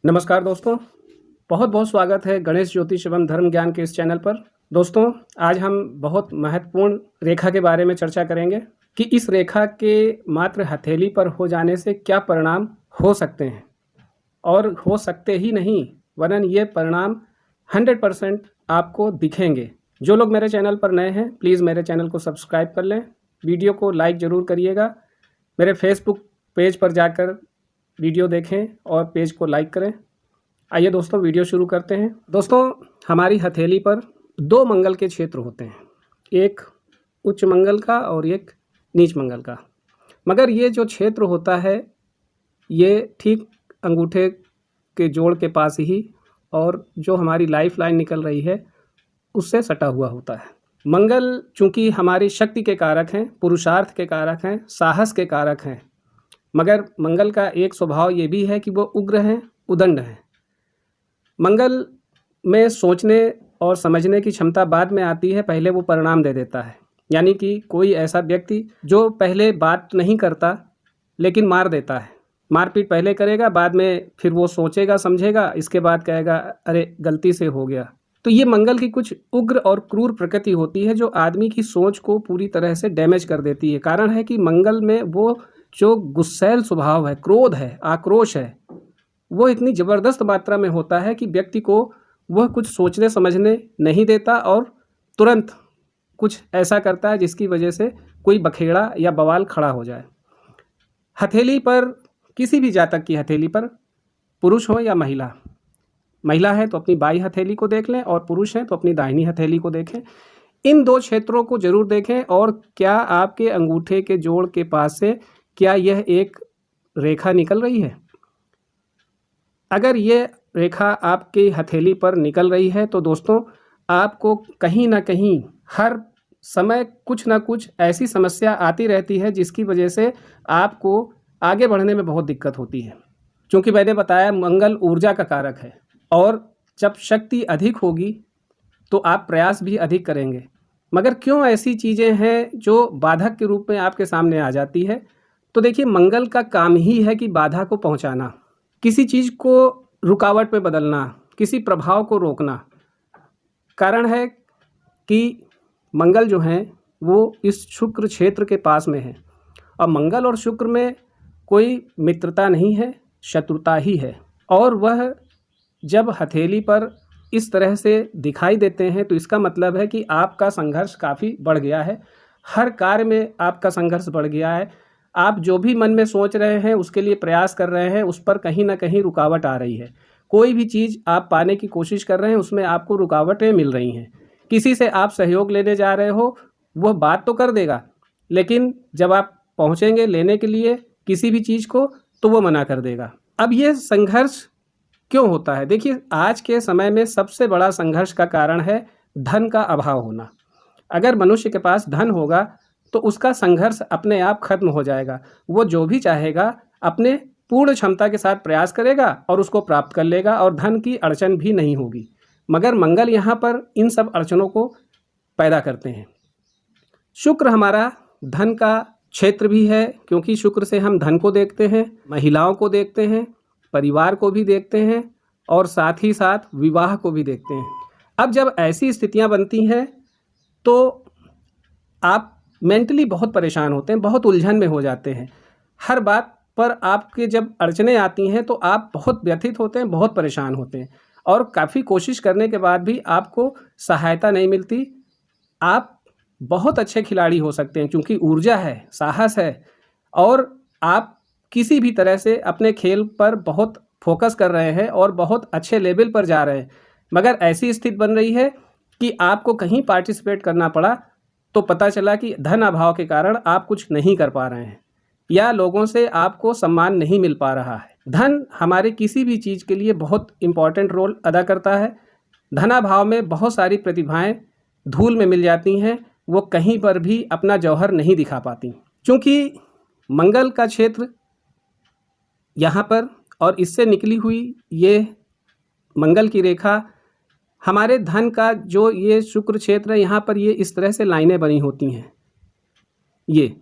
नमस्कार दोस्तों, बहुत बहुत स्वागत है गणेश ज्योतिष एवं धर्म ज्ञान के इस चैनल पर। दोस्तों, आज हम बहुत महत्वपूर्ण रेखा के बारे में चर्चा करेंगे कि इस रेखा के मात्र हथेली पर हो जाने से क्या परिणाम हो सकते हैं और हो सकते ही नहीं वरन ये परिणाम 100% आपको दिखेंगे। जो लोग मेरे चैनल पर नए हैं प्लीज़ मेरे चैनल को सब्सक्राइब कर लें, वीडियो को लाइक ज़रूर करिएगा, मेरे फेसबुक पेज पर जाकर वीडियो देखें और पेज को लाइक करें। आइए दोस्तों, वीडियो शुरू करते हैं। दोस्तों, हमारी हथेली पर दो मंगल के क्षेत्र होते हैं, एक उच्च मंगल का और एक नीच मंगल का। मगर ये जो क्षेत्र होता है ये ठीक अंगूठे के जोड़ के पास ही और जो हमारी लाइफ लाइन निकल रही है उससे सटा हुआ होता है। मंगल चूँकि हमारी शक्ति के कारक हैं, पुरुषार्थ के कारक हैं, साहस के कारक हैं, मगर मंगल का एक स्वभाव ये भी है कि वो उग्र हैं, उदंड हैं। मंगल में सोचने और समझने की क्षमता बाद में आती है, पहले वो परिणाम दे देता है। यानी कि कोई ऐसा व्यक्ति जो पहले बात नहीं करता लेकिन मार देता है, मारपीट पहले करेगा, बाद में फिर वो सोचेगा समझेगा, इसके बाद कहेगा अरे गलती से हो गया। तो ये मंगल की कुछ उग्र और क्रूर प्रकृति होती है जो आदमी की सोच को पूरी तरह से डैमेज कर देती है। कारण है कि मंगल में वो जो गुस्सैल स्वभाव है, क्रोध है, आक्रोश है, वो इतनी ज़बरदस्त मात्रा में होता है कि व्यक्ति को वह कुछ सोचने समझने नहीं देता और तुरंत कुछ ऐसा करता है जिसकी वजह से कोई बखेड़ा या बवाल खड़ा हो जाए। हथेली पर, किसी भी जातक की हथेली पर, पुरुष हो या महिला, महिला है तो अपनी बाई हथेली को देख लें और पुरुष हैं तो अपनी दाहिनी हथेली को देखें। इन दो क्षेत्रों को जरूर देखें और क्या आपके अंगूठे के जोड़ के पास से क्या यह एक रेखा निकल रही है। अगर ये रेखा आपकी हथेली पर निकल रही है तो दोस्तों आपको कहीं ना कहीं हर समय कुछ ना कुछ ऐसी समस्या आती रहती है जिसकी वजह से आपको आगे बढ़ने में बहुत दिक्कत होती है। क्योंकि मैंने बताया मंगल ऊर्जा का कारक है और जब शक्ति अधिक होगी तो आप प्रयास भी अधिक करेंगे। मगर क्यों ऐसी चीज़ें हैं जो बाधक के रूप में आपके सामने आ जाती है। तो देखिए, मंगल का काम ही है कि बाधा को पहुंचाना, किसी चीज़ को रुकावट में बदलना, किसी प्रभाव को रोकना। कारण है कि मंगल जो है वो इस शुक्र क्षेत्र के पास में है और मंगल और शुक्र में कोई मित्रता नहीं है, शत्रुता ही है। और वह जब हथेली पर इस तरह से दिखाई देते हैं तो इसका मतलब है कि आपका संघर्ष काफ़ी बढ़ गया है, हर कार्य में आपका संघर्ष बढ़ गया है। आप जो भी मन में सोच रहे हैं, उसके लिए प्रयास कर रहे हैं, उस पर कहीं ना कहीं रुकावट आ रही है। कोई भी चीज़ आप पाने की कोशिश कर रहे हैं उसमें आपको रुकावटें मिल रही हैं। किसी से आप सहयोग लेने जा रहे हो, वह बात तो कर देगा लेकिन जब आप पहुंचेंगे लेने के लिए किसी भी चीज़ को तो वो मना कर देगा। अब ये संघर्ष क्यों होता है? देखिए, आज के समय में सबसे बड़ा संघर्ष का कारण है धन का अभाव होना। अगर मनुष्य के पास धन होगा तो उसका संघर्ष अपने आप खत्म हो जाएगा। वो जो भी चाहेगा अपने पूर्ण क्षमता के साथ प्रयास करेगा और उसको प्राप्त कर लेगा और धन की अड़चन भी नहीं होगी। मगर मंगल यहाँ पर इन सब अड़चनों को पैदा करते हैं। शुक्र हमारा धन का क्षेत्र भी है क्योंकि शुक्र से हम धन को देखते हैं, महिलाओं को देखते हैं, परिवार को भी देखते हैं और साथ ही साथ विवाह को भी देखते हैं। अब जब ऐसी स्थितियाँ बनती हैं तो आप मेंटली बहुत परेशान होते हैं, बहुत उलझन में हो जाते हैं। हर बात पर आपके जब अड़चनें आती हैं तो आप बहुत व्यथित होते हैं, बहुत परेशान होते हैं और काफ़ी कोशिश करने के बाद भी आपको सहायता नहीं मिलती। आप बहुत अच्छे खिलाड़ी हो सकते हैं क्योंकि ऊर्जा है, साहस है और आप किसी भी तरह से अपने खेल पर बहुत फोकस कर रहे हैं और बहुत अच्छे लेवल पर जा रहे हैं। मगर ऐसी स्थिति बन रही है कि आपको कहीं पार्टिसिपेट करना पड़ा तो पता चला कि धन अभाव के कारण आप कुछ नहीं कर पा रहे हैं या लोगों से आपको सम्मान नहीं मिल पा रहा है। धन हमारे किसी भी चीज़ के लिए बहुत इम्पॉर्टेंट रोल अदा करता है। धनाभाव में बहुत सारी प्रतिभाएं धूल में मिल जाती हैं, वो कहीं पर भी अपना जौहर नहीं दिखा पाती। क्योंकि मंगल का क्षेत्र यहाँ पर और इससे निकली हुई ये मंगल की रेखा हमारे धन का जो ये शुक्र क्षेत्र है, यहाँ पर ये इस तरह से लाइनें बनी होती हैं। ये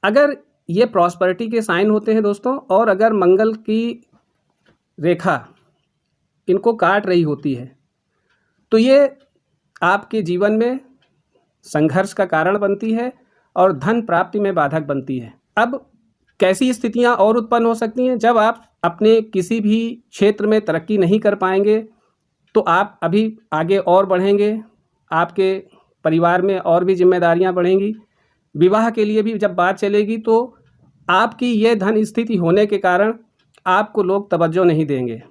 अगर ये प्रॉस्पेरिटी के साइन होते हैं दोस्तों, और अगर मंगल की रेखा इनको काट रही होती है तो ये आपके जीवन में संघर्ष का कारण बनती है और धन प्राप्ति में बाधक बनती है। अब कैसी स्थितियां और उत्पन्न हो सकती हैं? जब आप अपने किसी भी क्षेत्र में तरक्की नहीं कर पाएंगे तो आप अभी आगे और बढ़ेंगे, आपके परिवार में और भी जिम्मेदारियां बढ़ेंगी। विवाह के लिए भी जब बात चलेगी तो आपकी ये धन स्थिति होने के कारण आपको लोग तवज्जो नहीं देंगे,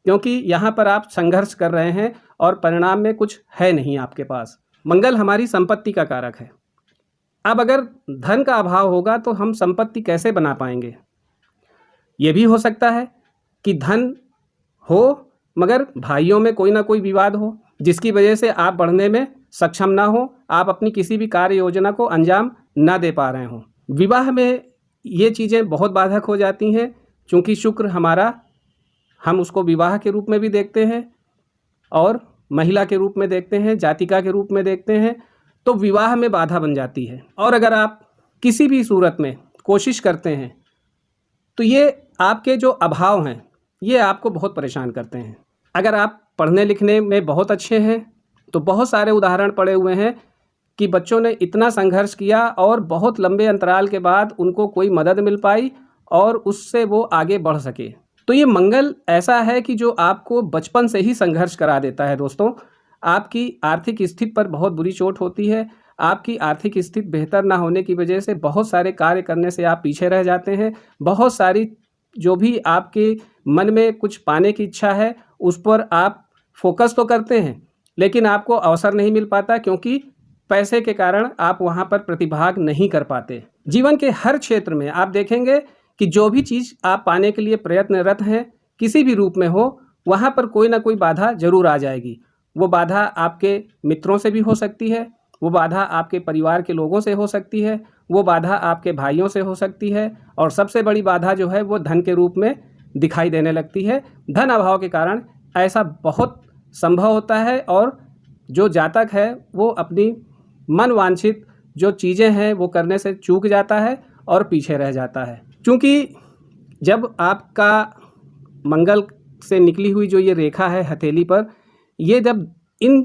क्योंकि यहाँ पर आप संघर्ष कर रहे हैं और परिणाम में कुछ है नहीं आपके पास। मंगल हमारी संपत्ति का कारक है। अब अगर धन का अभाव होगा तो हम संपत्ति कैसे बना पाएंगे? ये भी हो सकता है कि धन हो मगर भाइयों में कोई ना कोई विवाद हो जिसकी वजह से आप बढ़ने में सक्षम ना हो, आप अपनी किसी भी कार्य योजना को अंजाम ना दे पा रहे हों। विवाह में ये चीज़ें बहुत बाधक हो जाती हैं, चूँकि शुक्र हमारा, हम उसको विवाह के रूप में भी देखते हैं और महिला के रूप में देखते हैं, जातिका के रूप में देखते हैं, तो विवाह में बाधा बन जाती है। और अगर आप किसी भी सूरत में कोशिश करते हैं तो ये आपके जो अभाव हैं ये आपको बहुत परेशान करते हैं। अगर आप पढ़ने लिखने में बहुत अच्छे हैं तो बहुत सारे उदाहरण पड़े हुए हैं कि बच्चों ने इतना संघर्ष किया और बहुत लंबे अंतराल के बाद उनको कोई मदद मिल पाई और उससे वो आगे बढ़ सके। तो ये मंगल ऐसा है कि जो आपको बचपन से ही संघर्ष करा देता है। दोस्तों, आपकी आर्थिक स्थिति पर बहुत बुरी चोट होती है। आपकी आर्थिक स्थिति बेहतर ना होने की वजह से बहुत सारे कार्य करने से आप पीछे रह जाते हैं। बहुत सारी जो भी आपके मन में कुछ पाने की इच्छा है उस पर आप फोकस तो करते हैं लेकिन आपको अवसर नहीं मिल पाता, क्योंकि पैसे के कारण आप वहाँ पर प्रतिभाग नहीं कर पाते। जीवन के हर क्षेत्र में आप देखेंगे कि जो भी चीज़ आप पाने के लिए प्रयत्नरत हैं किसी भी रूप में हो, वहाँ पर कोई ना कोई बाधा जरूर आ जाएगी। वो बाधा आपके मित्रों से भी हो सकती है, वो बाधा आपके परिवार के लोगों से हो सकती है, वो बाधा आपके भाइयों से हो सकती है और सबसे बड़ी बाधा जो है वो धन के रूप में दिखाई देने लगती है। धन अभाव के कारण ऐसा बहुत संभव होता है और जो जातक है वो अपनी मन वांछित जो चीज़ें हैं वो करने से चूक जाता है और पीछे रह जाता है। क्योंकि जब आपका मंगल से निकली हुई जो ये रेखा है हथेली पर, ये जब इन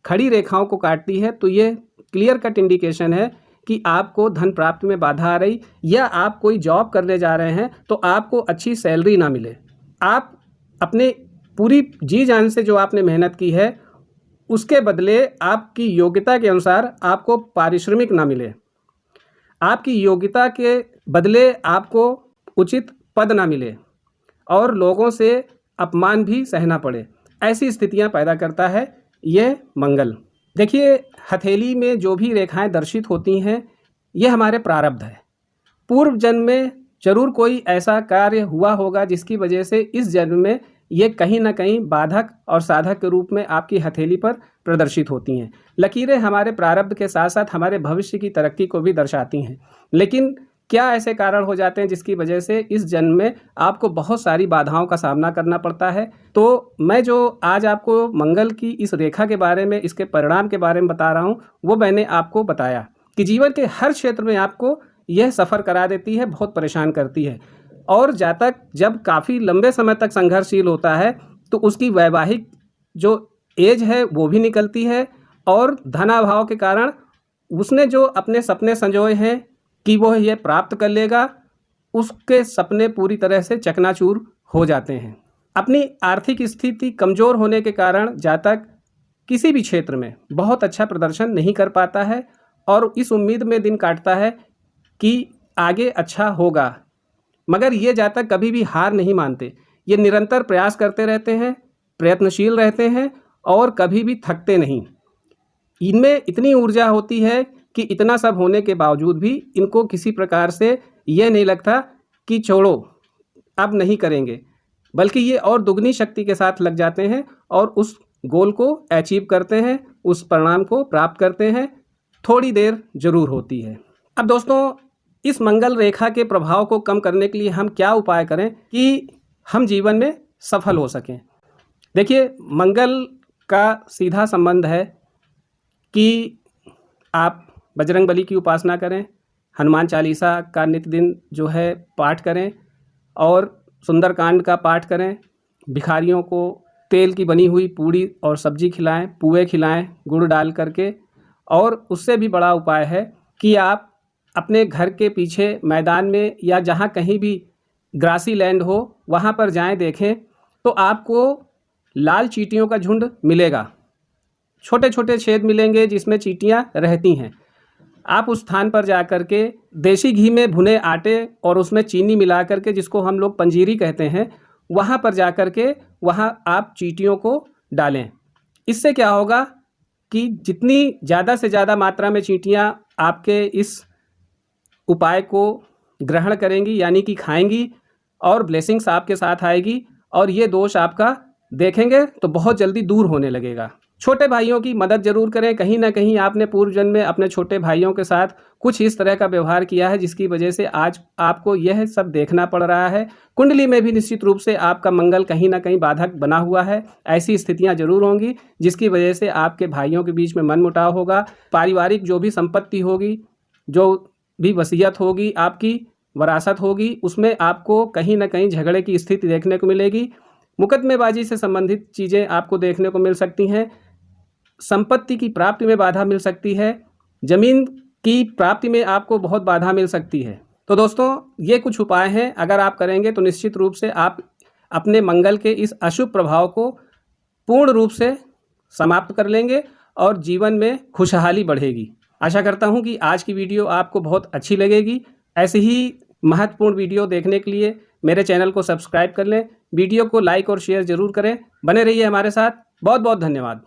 खड़ी रेखाओं को काटती है तो ये क्लियर कट इंडिकेशन है कि आपको धन प्राप्ति में बाधा आ रही, या आप कोई जॉब करने जा रहे हैं तो आपको अच्छी सैलरी ना मिले। आप अपने पूरी जी जान से जो आपने मेहनत की है उसके बदले आपकी योग्यता के अनुसार आपको पारिश्रमिक ना मिले, आपकी योग्यता के बदले आपको उचित पद ना मिले और लोगों से अपमान भी सहना पड़े। ऐसी स्थितियां पैदा करता है यह मंगल। देखिए, हथेली में जो भी रेखाएं दर्शित होती हैं ये हमारे प्रारब्ध है। पूर्व जन्म में जरूर कोई ऐसा कार्य हुआ होगा जिसकी वजह से इस जन्म में ये कहीं ना कहीं बाधक और साधक के रूप में आपकी हथेली पर प्रदर्शित होती हैं। लकीरें हमारे प्रारब्ध के साथ साथ हमारे भविष्य की तरक्की को भी दर्शाती हैं, लेकिन क्या ऐसे कारण हो जाते हैं जिसकी वजह से इस जन्म में आपको बहुत सारी बाधाओं का सामना करना पड़ता है। तो मैं जो आज आपको मंगल की इस रेखा के बारे में, इसके परिणाम के बारे में बता रहा हूँ, वो मैंने आपको बताया कि जीवन के हर क्षेत्र में आपको यह सफ़र करा देती है, बहुत परेशान करती है। और जातक जब काफ़ी लंबे समय तक संघर्षशील होता है तो उसकी वैवाहिक जो एज है वो भी निकलती है और धनाभाव के कारण उसने जो अपने सपने संजोए हैं कि वो ये प्राप्त कर लेगा, उसके सपने पूरी तरह से चकनाचूर हो जाते हैं। अपनी आर्थिक स्थिति कमज़ोर होने के कारण जातक किसी भी क्षेत्र में बहुत अच्छा प्रदर्शन नहीं कर पाता है और इस उम्मीद में दिन काटता है कि आगे अच्छा होगा, मगर ये जातक कभी भी हार नहीं मानते। ये निरंतर प्रयास करते रहते हैं, प्रयत्नशील रहते हैं और कभी भी थकते नहीं। इनमें इतनी ऊर्जा होती है कि इतना सब होने के बावजूद भी इनको किसी प्रकार से ये नहीं लगता कि छोड़ो अब नहीं करेंगे, बल्कि ये और दुगनी शक्ति के साथ लग जाते हैं और उस गोल को अचीव करते हैं, उस परिणाम को प्राप्त करते हैं। थोड़ी देर जरूर होती है। अब दोस्तों, इस मंगल रेखा के प्रभाव को कम करने के लिए हम क्या उपाय करें कि हम जीवन में सफल हो सकें? देखिए, मंगल का सीधा संबंध है कि आप बजरंगबली की उपासना करें, हनुमान चालीसा का नित्य दिन जो है पाठ करें और सुंदरकांड का पाठ करें, भिखारियों को तेल की बनी हुई पूड़ी और सब्जी खिलाएं, पुए खिलाएं गुड़ डाल करके। और उससे भी बड़ा उपाय है कि आप अपने घर के पीछे मैदान में या जहाँ कहीं भी ग्रासी लैंड हो वहाँ पर जाएं, देखें तो आपको लाल चींटियों का झुंड मिलेगा। छोटे छोटे छेद मिलेंगे जिसमें चींटियाँ रहती हैं। आप उस स्थान पर जा कर के देसी घी में भुने आटे और उसमें चीनी मिला करके, जिसको हम लोग पंजीरी कहते हैं, वहाँ पर जा कर के वहाँ आप चींटियों को डालें। इससे क्या होगा कि जितनी ज़्यादा से ज़्यादा मात्रा में चींटियाँ आपके इस उपाय को ग्रहण करेंगी यानी कि खाएंगी और ब्लेसिंग्स आपके साथ आएगी और ये दोष आपका देखेंगे तो बहुत जल्दी दूर होने लगेगा। छोटे भाइयों की मदद जरूर करें। कहीं ना कहीं आपने पूर्व जन्म में अपने छोटे भाइयों के साथ कुछ इस तरह का व्यवहार किया है जिसकी वजह से आज आपको यह सब देखना पड़ रहा है। कुंडली में भी निश्चित रूप से आपका मंगल कहीं ना कहीं बाधक बना हुआ है। ऐसी स्थितियां जरूर होंगी जिसकी वजह से आपके भाइयों के बीच में मनमुटाव होगा। पारिवारिक जो भी संपत्ति होगी, जो भी वसीयत होगी, आपकी वरासत होगी, उसमें आपको कहीं ना कहीं झगड़े की स्थिति देखने को मिलेगी। मुकदमेबाजी से संबंधित चीज़ें आपको देखने को मिल सकती हैं। संपत्ति की प्राप्ति में बाधा मिल सकती है। ज़मीन की प्राप्ति में आपको बहुत बाधा मिल सकती है। तो दोस्तों, ये कुछ उपाय हैं, अगर आप करेंगे तो निश्चित रूप से आप अपने मंगल के इस अशुभ प्रभाव को पूर्ण रूप से समाप्त कर लेंगे और जीवन में खुशहाली बढ़ेगी। आशा करता हूँ कि आज की वीडियो आपको बहुत अच्छी लगेगी। ऐसे ही महत्वपूर्ण वीडियो देखने के लिए मेरे चैनल को सब्सक्राइब कर लें। वीडियो को लाइक और शेयर ज़रूर करें। बने रहिए हमारे साथ। बहुत बहुत धन्यवाद।